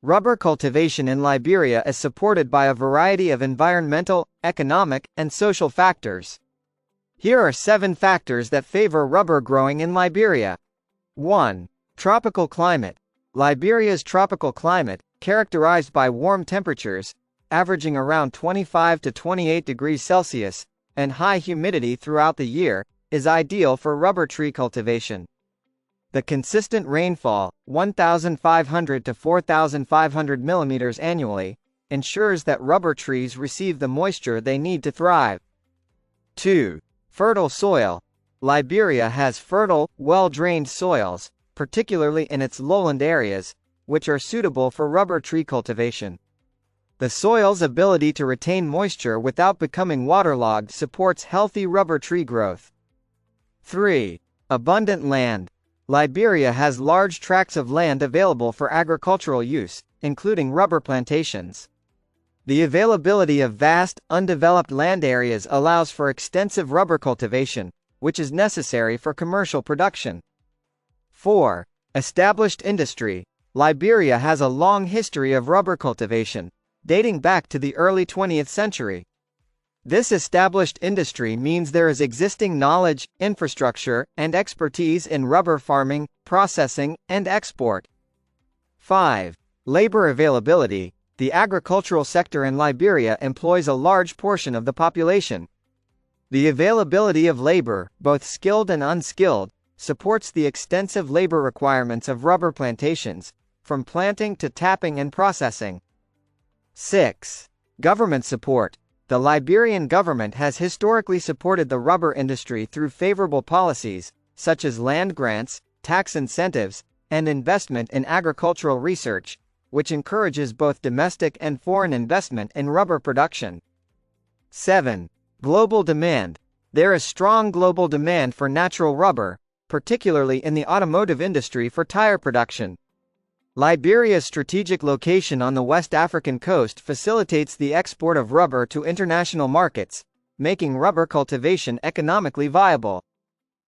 Rubber cultivation in Liberia is supported by a variety of environmental, economic, and social factors. Here are 7 factors that favor rubber growing in Liberia. 1. Tropical climate. Liberia's tropical climate, characterized by warm temperatures, averaging around 25 to 28 degrees Celsius, and high humidity throughout the year, is ideal for rubber tree cultivation. The consistent rainfall, 1,500 to 4,500 millimeters annually, ensures that rubber trees receive the moisture they need to thrive. 2. Fertile soil. Liberia has fertile, well-drained soils, particularly in its lowland areas, which are suitable for rubber tree cultivation. The soil's ability to retain moisture without becoming waterlogged supports healthy rubber tree growth. 3. Abundant land. Liberia has large tracts of land available for agricultural use, including rubber plantations. The availability of vast, undeveloped land areas allows for extensive rubber cultivation, which is necessary for commercial production. 4. Established industry. Liberia has a long history of rubber cultivation, dating back to the early 20th century. This established industry means there is existing knowledge, infrastructure, and expertise in rubber farming, processing, and export. 5. Labor availability. The agricultural sector in Liberia employs a large portion of the population. The availability of labor, both skilled and unskilled, supports the extensive labor requirements of rubber plantations, from planting to tapping and processing. 6. Government support. The Liberian government has historically supported the rubber industry through favorable policies, such as land grants, tax incentives, and investment in agricultural research, which encourages both domestic and foreign investment in rubber production. 7. Global demand. There is strong global demand for natural rubber, particularly in the automotive industry for tire production. Liberia's strategic location on the West African coast facilitates the export of rubber to international markets, making rubber cultivation economically viable.